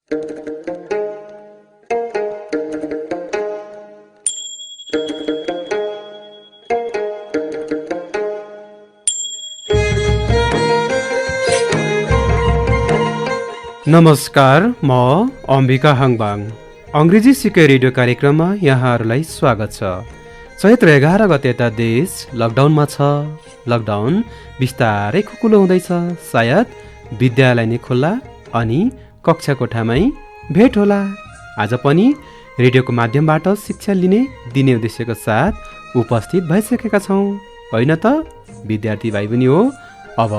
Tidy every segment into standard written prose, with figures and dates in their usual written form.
नमस्कार, म अम्बिका हाङबाङ। अंग्रेजी सिके रेडियो कार्यक्रममा यहाँहरूलाई स्वागत छ। चैत्र 11 गते त देश लकडाउनमा छ। लकडाउन बिस्तारै खुकुलो हुँदैछ। सायद विद्यालय नै खुल्ला अनि कक्षा कोठामै भेट होला। आज पनि रेडियोको माध्यमबाट शिक्षा दिने उद्देश्यको साथ उपस्थित भइसकेका छौँ, होइन त विद्यार्थी भाइ पनि हो। अब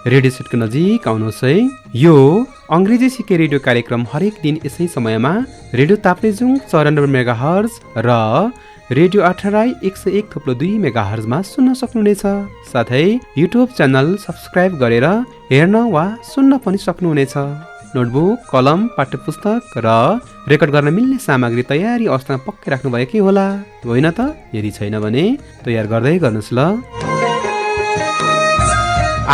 रेडियो सेटको नजिक आउनुहोस् है। यो अंग्रेजी सिके रेडियो कार्यक्रम हरेक दिन यसै समयमा रेडियो ताप्लेजुङ 94 मेगाहर्ज र रेडियो 8 101.2 मेगाहर्जमा सुन्न सक्नुहुनेछ। साथै युट्युब च्यानल सब्स्क्राइब गरेर हेर्न वा सुन्न पनि सक्नुहुनेछ। नोटबुक, कलम, पाठ्यपुस्तक र रेकर्ड गर्न मिल्ने सामग्री तयारी अवस्थामा पक्कै राख्नुभएकै होला, होइन त? यदि छैन भने तयार गर्दै गर्नुहोस् ल।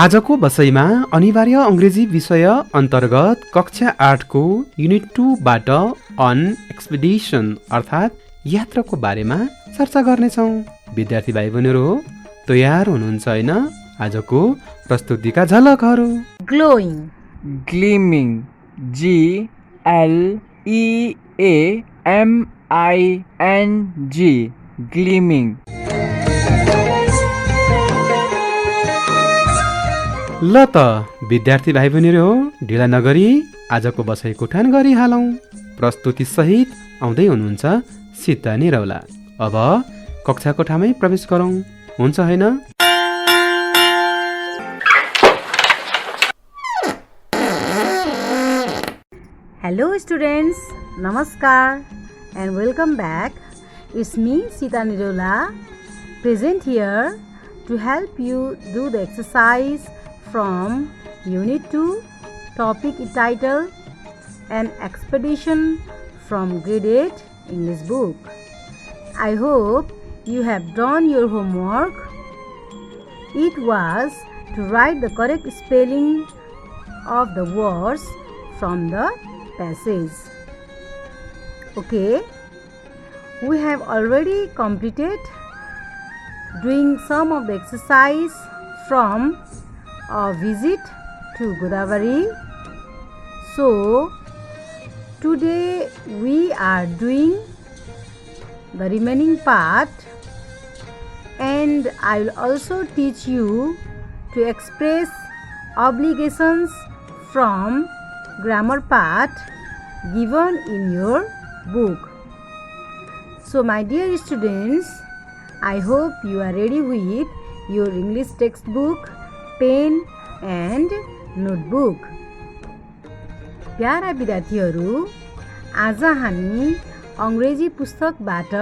आजको बसाइमा अनिवार्य अंग्रेजी विषय अन्तर्गत कक्षा 8 को युनिट 2 बाट अन एक्सपेडिसन अर्थात् यात्राको बारेमा चर्चा गर्नेछौँ। विद्यार्थी भाइ बहिनीहरू तयार हुनुहुन्छ होइन? आजको प्रस्तुतिका झलकहरू। Glowing, ग्लिमिङ, GLEAMING, ग्लिमिङ। ल त विद्यार्थी भाइ बहिनीहरू ढिला नगरी आजको बसाइको उठान गरिहालौँ। प्रस्तुति सहित आउँदै हुनुहुन्छ सीता निरौला। अब कक्षा कोठामै प्रवेश गरौँ, हुन्छ होइन? Hello students, Namaskar and welcome back. It's me Sita Nirola, present here to help you do the exercise from Unit 2, topic entitled An Expedition from Grade 8 English book. I hope you have done your homework. It was to write the correct spelling of the words from the passage. Okay, we have already completed doing some of the exercise from a visit to Godavari. So today we are doing the remaining part, and I will also teach you to express obligations from grammar part given in your book. So my dear students, I hope you are ready with your English textbook, pen and notebook. प्यारा विद्यार्थीहरू, आज हामी अंग्रेजी पुस्तकबाट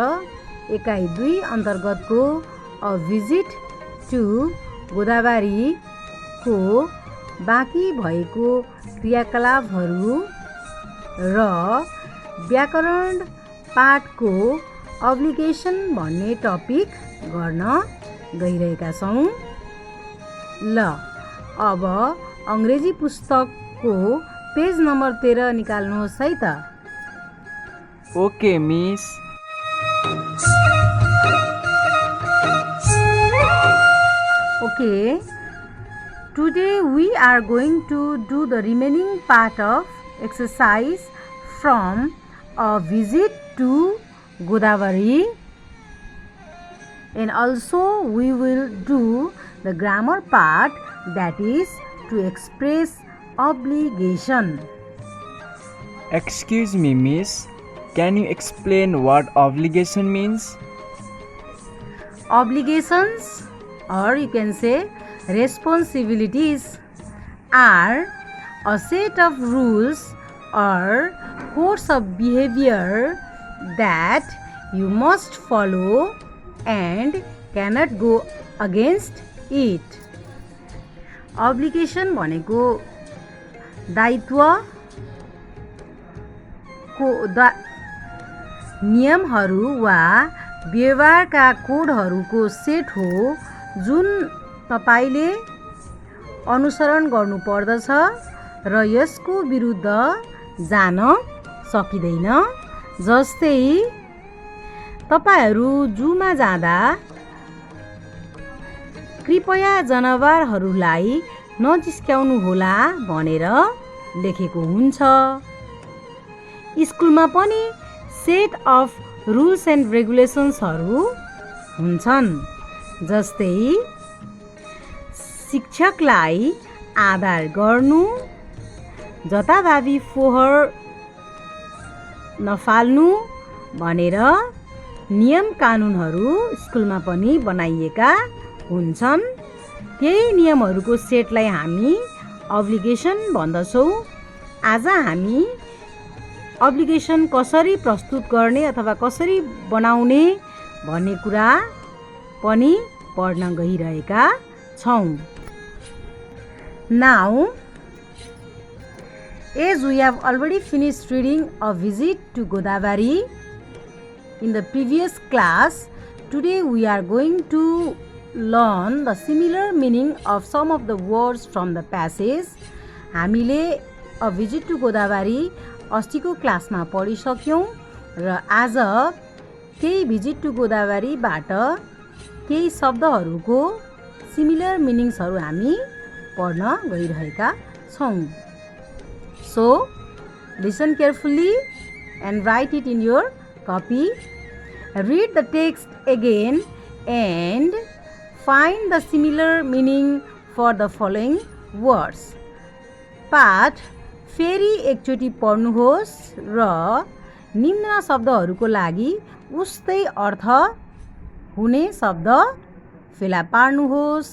एकाइ 2 अन्तर्गतको a visit to Godavari को बाँकी भएको क्रियाकलापहरू र व्याकरण पाठको अब्लिगेसन भन्ने टपिक गर्न गइरहेका छौँ। ल अब अंग्रेजी पुस्तकको पेज नम्बर 13 निकाल्नुहोस् है त। Okay miss. Okay, today we are going to do the remaining part of exercise from a visit to Godavari, and also we will do the grammar part, that is to express obligation. Excuse me, miss. Can you explain what obligation means? Obligations, or you can say responsibilities, are a set of rules or codes of behavior that you must follow and cannot go against it. Obligation भनेको दायित्व को नियमहरू वा व्यवहारका कोडहरूको set हो जुन तपाईले अनुसरण गर्नुपर्दछ र यसको विरुद्ध जान सकिँदैन। जस्तै तपाईहरू जूमा जाँदा कृपया जनावरहरूलाई नजिस्क्याउनु होला भनेर लेखेको हुन्छ। स्कुलमा पनि सेट अफ रुल्स एन्ड रेगुलेसन्सहरू हुन्छन्। जस्तै शिक्षकलाई आदर गर्नु, जताभावी फोहोर नफाल्नु भनेर नियम कानुनहरू स्कुलमा पनि बनाइएका हुन्छन्। त्यही नियमहरूको सेटलाई हामी अब्लिगेसन भन्दछौँ। आज हामी अब्लिगेसन कसरी प्रस्तुत गर्ने अथवा कसरी बनाउने भन्ने कुरा पनि पढ्न गइरहेका छौँ। Now, as we have already finished reading A Visit to Godavari in the previous class, today we are going to learn the similar meaning of some of the words from the passage. हामीले A Visit to Godavari अस्तिको क्लासमा पढिसक्यौँ र आज केही visit to गोदावरीबाट केही शब्दहरूको similar मिनिङ्सहरू हामी पढ्न गइरहेका छौँ। So listen carefully and write it in your copy. Read the text again and find the similar meaning for the following words. पाठ फेरि एकचोटि पढ्नुहोस् र निम्न शब्दहरूको लागि उस्तै अर्थ हुने शब्द फेला पार्नुहोस्।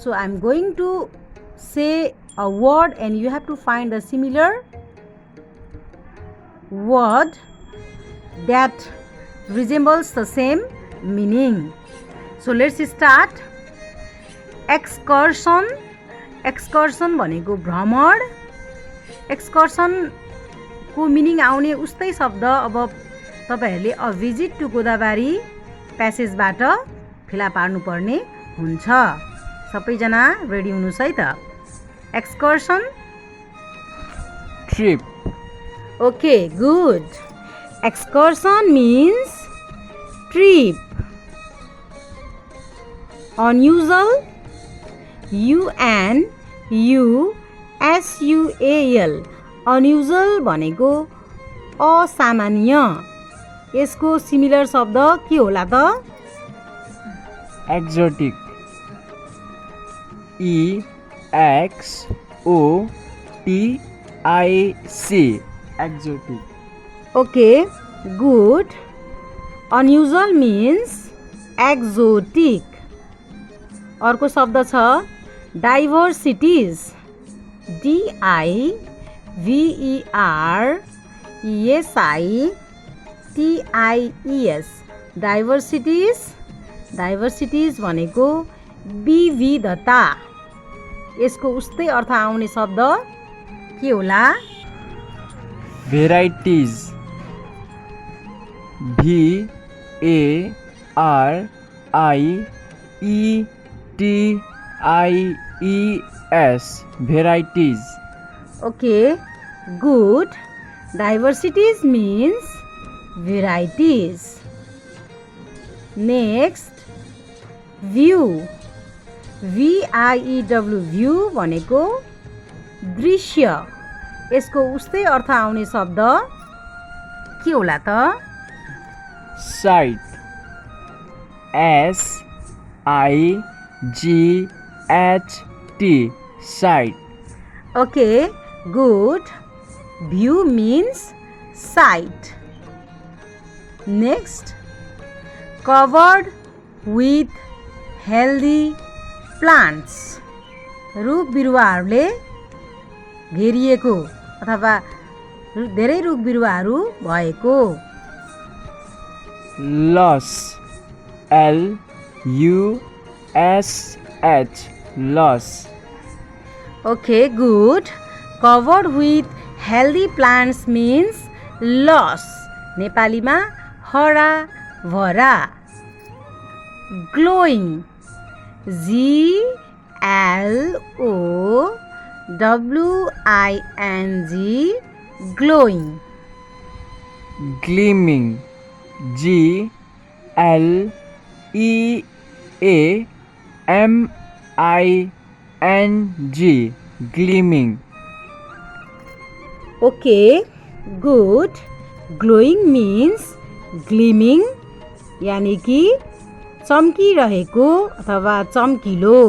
So I'm going to say a word and you have to find a similar word that resembles the same meaning. So let's start. Excursion. Excursion भनेको भ्रमण। एक्सकर्सन को मिनिङ आउने उस्तै शब्द अब तपाईहरूले अ भिजिट टु गोदावरी प्यासेजबाट फेला पार्नुपर्ने हुन्छ। सबैजना रेडी हुनुहोस् है त। Excursion trip. Okay good. Excursion means trip. Unusual UNUSUAL unusual भनेको असामान्य। यसको सिमिलर शब्द के होला त? Exotic. EXOTIC exotic. Okay good. Unusual means exotic. अर्को शब्द छ डाइभर्सिटिज। DIVERSITIES डाइभर्सिटिज। डाइभर्सिटिज भनेको विविधता। यसको उस्तै अर्थ आउने शब्द के होला? Varieties. VARIETIES varieties. Okay good. Diversities means varieties. Next view. VIEW view भनेको दृश्य। यसको उस्तै अर्थ आउने शब्द के होला त? Site. SIGHT site. Okay good. View means site. Next covered with healthy plants. रुख बिरुवाहरूले घेरिएको अथवा धेरै रुख बिरुवाहरू भएको। Loss. LUSH loss. Okay good. Covered with healthy plants means loss. नेपालीमा हरा भरा। Glowing. GLOWING W-I-N-G, glowing. Gleaming. G-L-E-A-M-I-N-G, gleaming. Okay, good. Glowing means gleaming, यानी कि चम्किरहेको अथवा चम्किलो.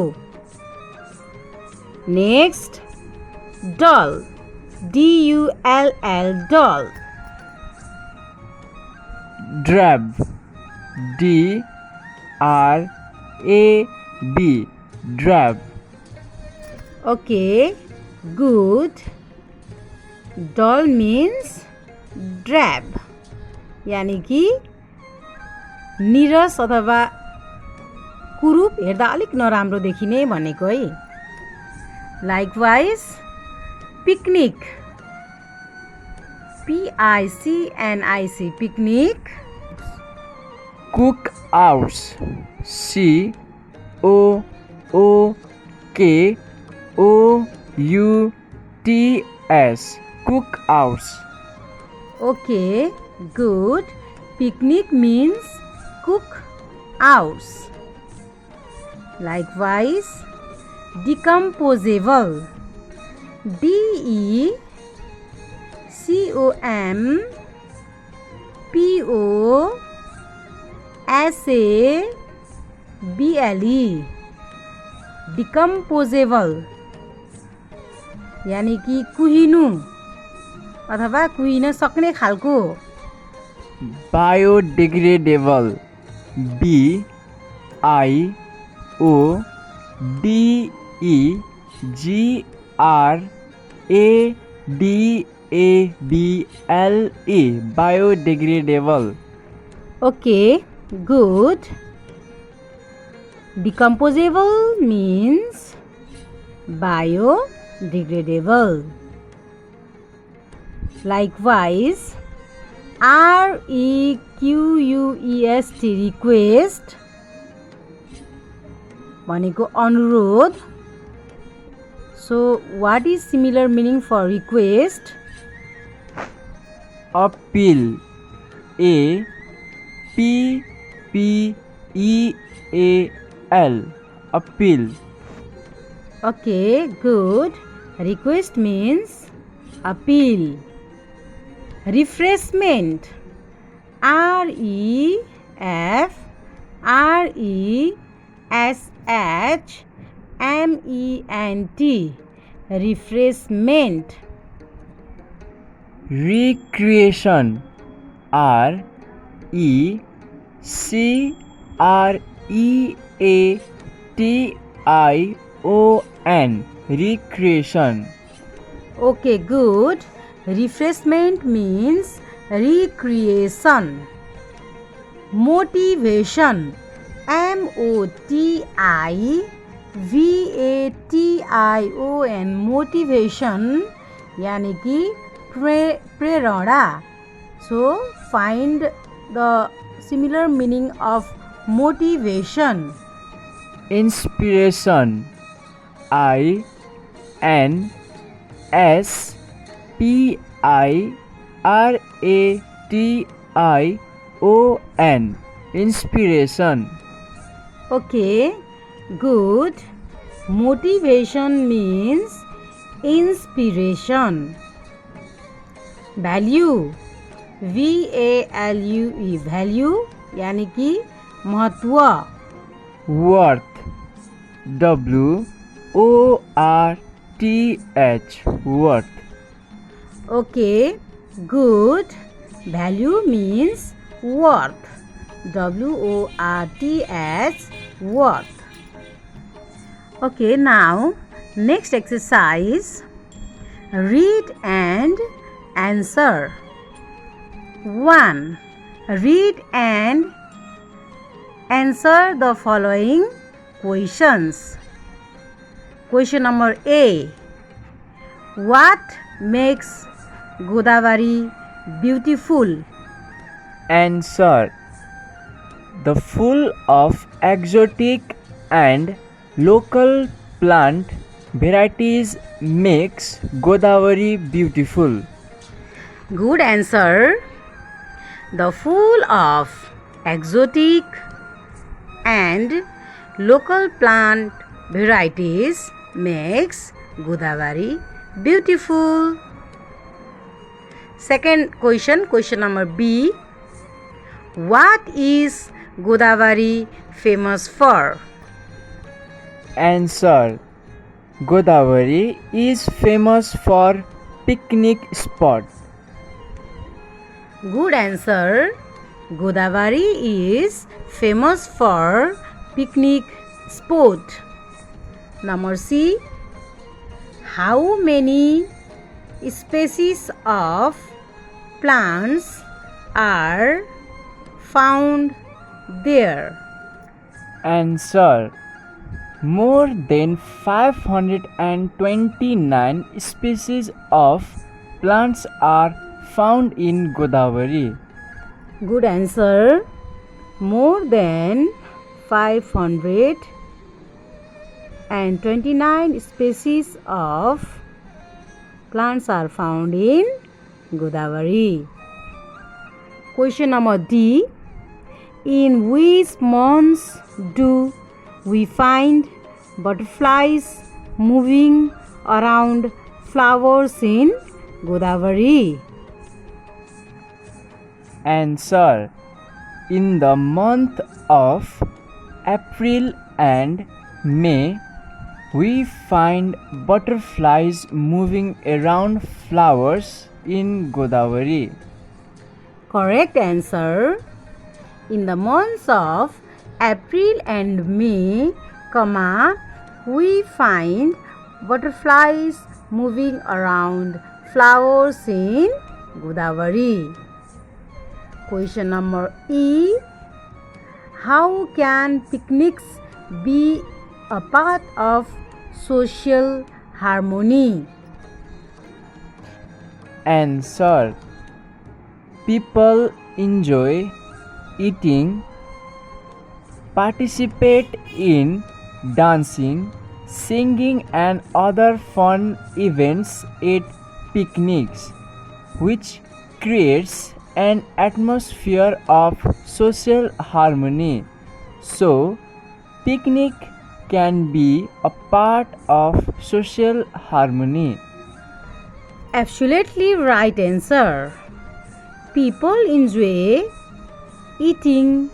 Next, dull. D-U-L-L, dull. Drab. D-R-A-B, drab. Okay, good. Dull means drab, यानी कि निरस अथवा कुरूप, हेर्दा अलिक नराम्रो देखिने भनेको है. Likewise, picnic. P-I-C-N-I-C, picnic. Cookhouse. C-O-O-K-O-U-T-S, cookhouse. Okay, good. Picnic means cook house. Likewise, decomposable. D-E-C-O-M-P-O-S-A-B-L-E, decomposable, यानी कि कुहिनु अथवा कुहिन सक्ने खालको. Biodegradable. B-I-O-D-E-G-R-A-D-A-B-L-E, biodegradable. Okay, good. Decomposable means biodegradable. Likewise, R-E-Q-U-E-S-T, request, भनेको अनुरोध. So, what is similar meaning for request? Appeal. A-P-P-E-A-L, appeal. Okay, good. Request means appeal. Refreshment. R-E-F-R-E-S-H-M-E-N-T, refreshment. Recreation. R-E-C-R-E-A-T-I-O-N, recreation. Okay, good. Refreshment means recreation. Motivation. M-O-T-I-V-A-T-I-O-N, motivation, यानी कि प्रेरणा. So, find the similar meaning of motivation. Inspiration. I-N-S-P-I-R-A-T-I-O-N, inspiration. Okay, good. Motivation means inspiration. Value. V-A-L-U-E, value, यानी कि महत्व. Worth. W-O-R-T-H, worth. Okay, good. Value means worth. W-O-R-T-H, worth. Okay, now next exercise. Read and answer. 1. Read and answer the following questions. Question number A. What makes Godavari beautiful? Answer. The full of exotic and local plant varieties makes Godavari beautiful? Good answer. The full of exotic and local plant varieties makes Godavari beautiful. Second question, question number B. What is Godavari famous for? Answer. Godavari is famous for picnic spot. Good answer. Godavari is famous for picnic spot. Number C. How many species of plants are found there? Answer. More than 529 species of plants are found in Godavari. Good answer. More than 529 species of plants are found in Godavari. Question number D. In which months do we find butterflies moving around flowers in Godavari? Answer. In the month of April and May, we find butterflies moving around flowers in Godavari. Correct answer. In the months of April and May, we find butterflies moving around flowers in Godavari. Question number E. How can picnics be a part of social harmony? Answer. People enjoy eating, participate in dancing, singing and other fun events at picnics, which creates an atmosphere of social harmony. So, picnic can be a part of social harmony. Absolutely right answer. People enjoy eating,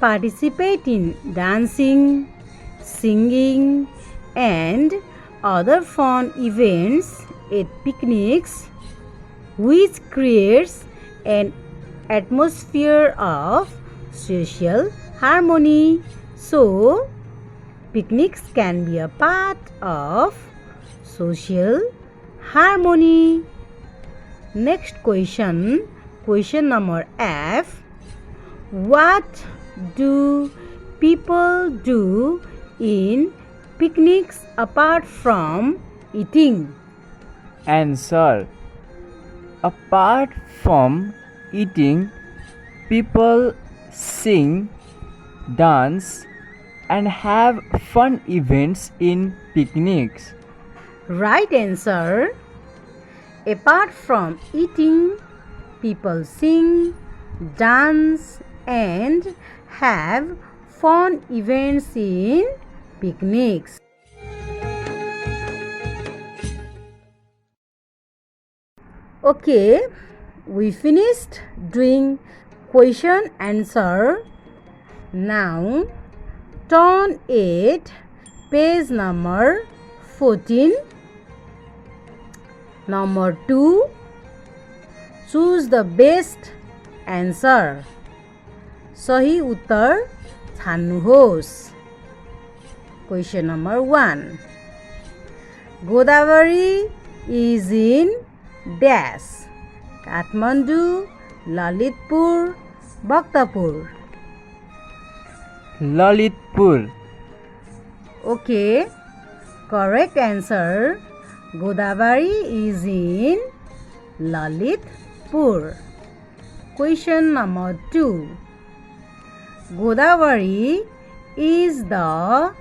participate in dancing, singing, and other fun events at picnics, which creates an atmosphere of social harmony. So, picnics can be a part of social harmony. Next question, question number F. What do people do in picnics apart from eating? Answer. Apart from eating, people sing, dance, and have fun events in picnics. Right answer. Apart from eating, people sing, dance, and have fun events in picnics. Okay, we finished doing question answer. Now turn it page number 14. Number 2. Choose the best answer. सही उत्तर छान्नुहोस्. Question number 1. Godavari is in dash. Kathmandu, Lalitpur, Bhaktapur. Lalitpur. Okay, correct answer. Godavari is in Lalitpur. Question number 2. Godavari is the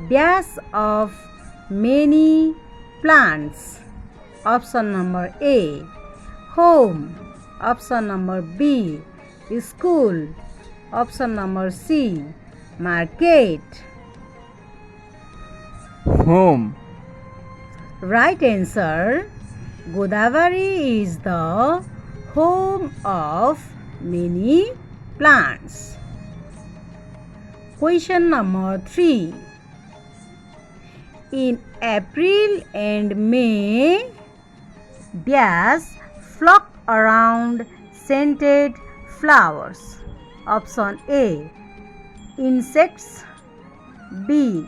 dash of many plants. Option number A. Home. Option number B. School. Option number C. Market. Home. Right answer. Godavari is the home of many plants. Question number 3. In April and May, bees flock around scented flowers. Option A. Insects. B.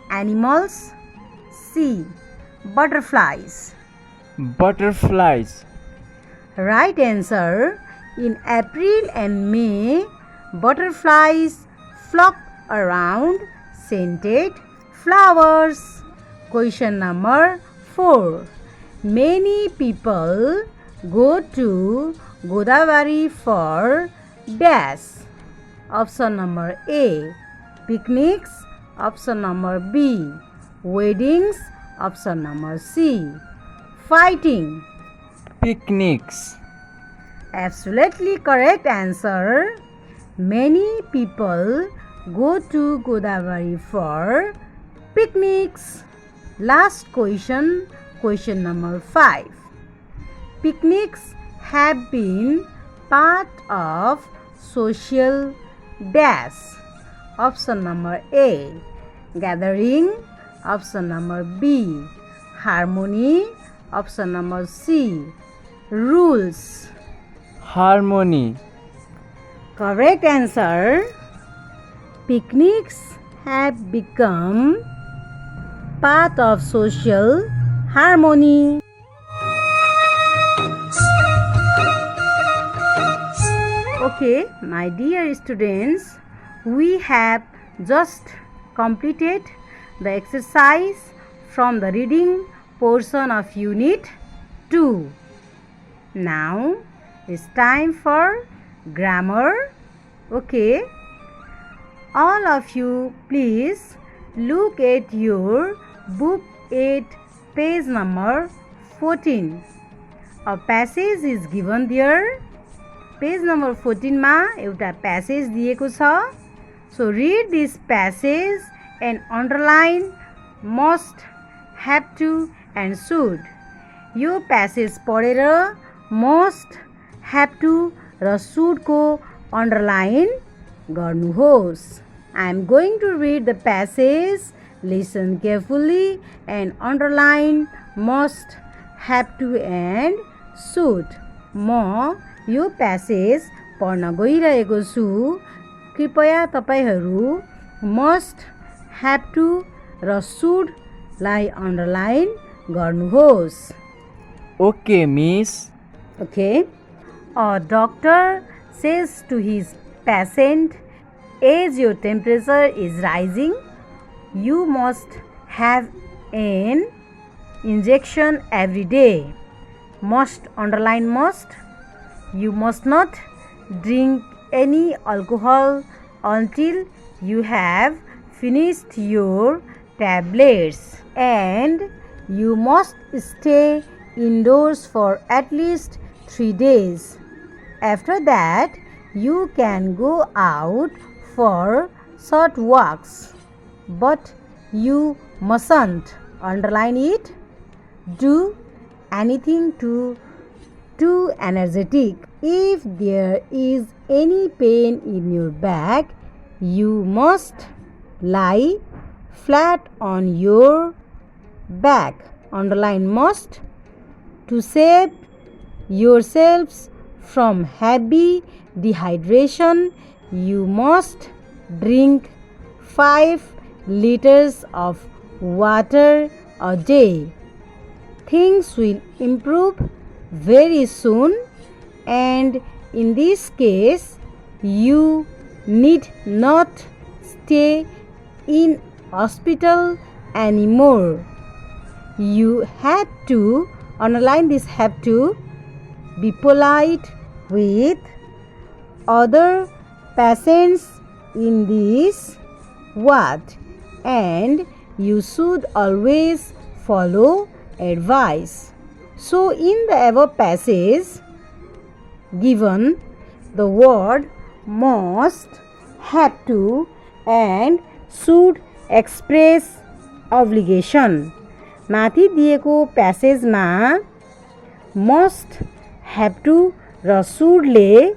Animals. C. Butterflies. Butterflies. Right answer. In April and May, butterflies flock around scented flowers. Question number 4. Many people go to Godavari for dash. Option number A. Picnics. Option number B. Weddings. Option number C. Fighting. Picnics. Absolutely correct answer. Many people go to Godavari for picnics. Last question, question number 5. Picnics have been part of social dash. Option number A. Gathering. Option number B. Harmony. Option number C. Rules. Harmony. Correct answer. Picnics have become part of social harmony. Okay, my dear students, we have just completed the exercise from the reading portion of Unit 2. Now it's time for grammar. Okay, all of you please look at your book 8 page number 14. A passage is given there. Page number 14 मा एउटा passage दिएको छ. So read this passage and underline must, have to and should. यो passage पढेर must, have to र should को underline गर्नुहोस्. I am going to read the passage. Listen carefully and underline must, have to and should. म यो passage पढ्न गइरहेको छु. कृपया तपाईहरू मस्ट, ह्याभ टु र सुड लाई अन्डरलाइन गर्नुहोस्. Okay, miss. Okay. A doctor says to his patient, as your temperature is rising, you must have an injection every day. Must, underline must. You must not drink any alcohol until you have finished your tablets, and you must stay indoors for at least 3 days. After that, you can go out for short walks, but you mustn't, underline it, do anything too energetic. If there is any pain in your back, you must lie flat on your back, underline must. To save yourselves from heavy dehydration, you must drink 5 liters of water a day. Things will improve very soon, and in this case you need not stay in hospital anymore. You have to, underline this have to, be polite with other patients in this ward, and you should always follow advice. So, in the above passage given, the word must, have to, and should express obligation. माथि दिएको प्यासेजमा must, have to र सुडले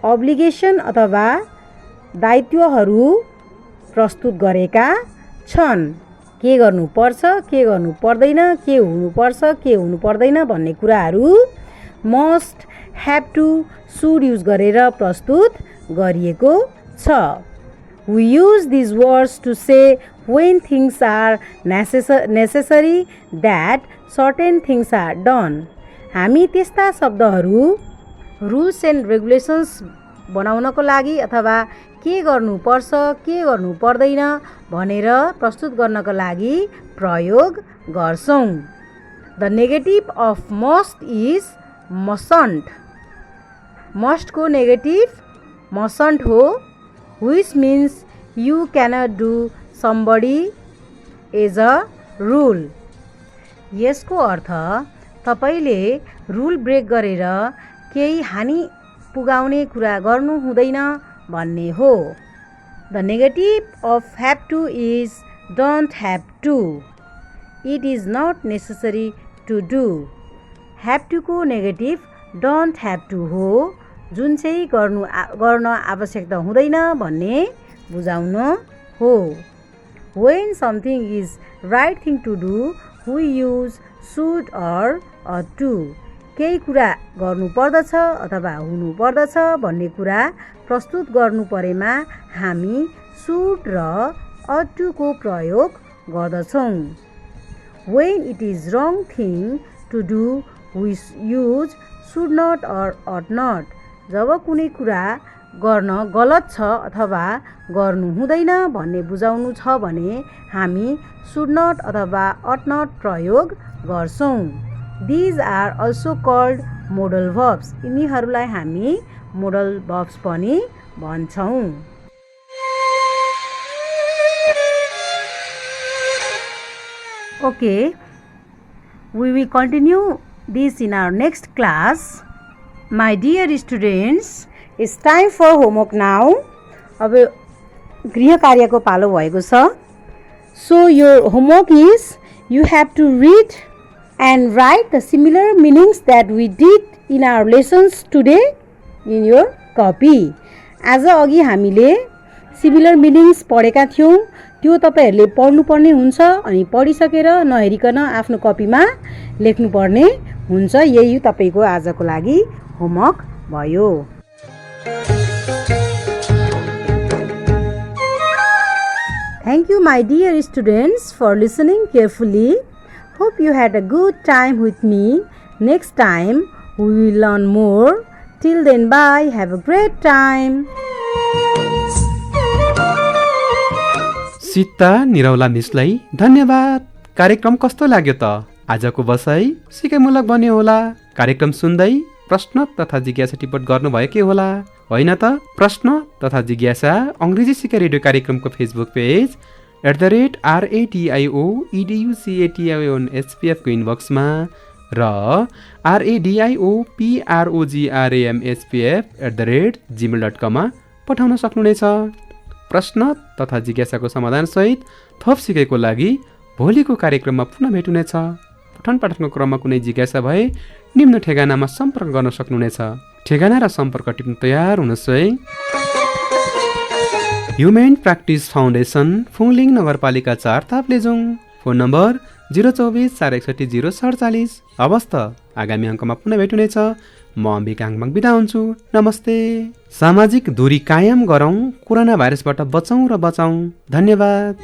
obligation अथवा दायित्वहरू प्रस्तुत गरेका छन्। के गर्नुपर्छ, के गर्नु पर्दैन, के हुनुपर्छ, के हुनु पर्दैन भन्ने कुराहरू must, have to, should use गरेर प्रस्तुत गरिएको छ। We use these words to say when things are necessary that certain things are done. हामी त्यस्ता शब्दहरू रुल्स एन्ड रेगुलेसन्स बनाउनको लागि अथवा के गर्नुपर्छ, के गर्नु पर्दैन भनेर प्रस्तुत गर्नको लागि प्रयोग गर्छौं। The negative of must is mustn't. मस्टको नेगेटिभ मसन्ट हो, which means you cannot do somebody as a rule. यसको अर्थ तपाईले रुल ब्रेक गरेर केही हानि पुगाउने कुरा गर्नु हुँदैन भन्ने हो। The negative of have to is don't have to. It is not necessary to do. Have to को नेगेटिभ don't have to हो, जुन चाहिँ गर्न आवश्यकता हुँदैन भन्ने बुझाउन हो। When something is right thing to do, we use should or ought to. केही कुरा गर्नु पर्दछ अथवा हुनु पर्दछ भन्ने कुरा प्रस्तुत गर्नु परेमा हामी should र ought to को प्रयोग गर्दछौं। When it is wrong thing to do, we use should not or ought not. जब कुनै कुरा गर्न गलत छ अथवा गर्नु हुँदैन भन्ने बुझाउनु छ भने हामी should not अथवा ought not प्रयोग गर्छौं। These are also called modal verbs. यिनीहरूलाई हामी modal verbs पनि भन्छौं। Okay, we will continue this in our next class. My dear students, it's time for homework now. अब गृह कार्यको पालो भएको छ। So your homework is you have to read and write the similar meanings that we did in our lessons today in your copy. आज अघि हामीले similar मिनिङ्स पढेका थियौं, त्यो तपाईहरुले पढ्नुपर्ने हुन्छ अनि पढिसकेर नहेरिकन आफ्नो कपीमा लेख्नुपर्ने हुन्छ। यही तपाईको आजको लागि होमवर्क भयो। Thank you my dear students for listening carefully. Hope you had a good time with me. Next time we will learn more. Till then, bye. Have a great time. Sita Niraula मिसलाई धन्यवाद। कार्यक्रम कस्तो लाग्यो त? आजको बसाई सिकाइमूलक बन्यो होला। कार्यक्रम सुन्दै प्रश्न तथा जिज्ञासा टिप्पण गर्नुभयो के होला? होइन त? प्रश्न तथा जिज्ञासा अंग्रेजी सिकाइ रेडियो कार्यक्रमको फेसबुक पेज @radioeducationSPF को इनबक्समा र radioprogramSPF@gmail.com मा पठाउन सक्नुहुनेछ। प्रश्न तथा जिज्ञासाको समाधान सहित थप सिकाइको लागि भोलिको कार्यक्रममा पुनः भेटुनेछ। पठन पाठनको क्रममा कुनै जिज्ञासा भए निम्न ठेगानामा सम्पर्क गर्न सक्नुहुनेछ। ठेगाना र सम्पर्क टिप्न तयार हुनुहोस् है। ह्युमेन प्र्याक्टिस फाउन्डेसन फुङलिङ नगरपालिका 4 ताप्लेजुङ। Phone number 024 461 047। हवस् त, आगामी अङ्कमा पुनः भेटुनेछ। म अम्बिका हाङमाङ बिदा हुन्छु। नमस्ते। सामाजिक दूरी कायम गरौँ, कोरोना भाइरसबाट बचौँ र बचाउँ। धन्यवाद।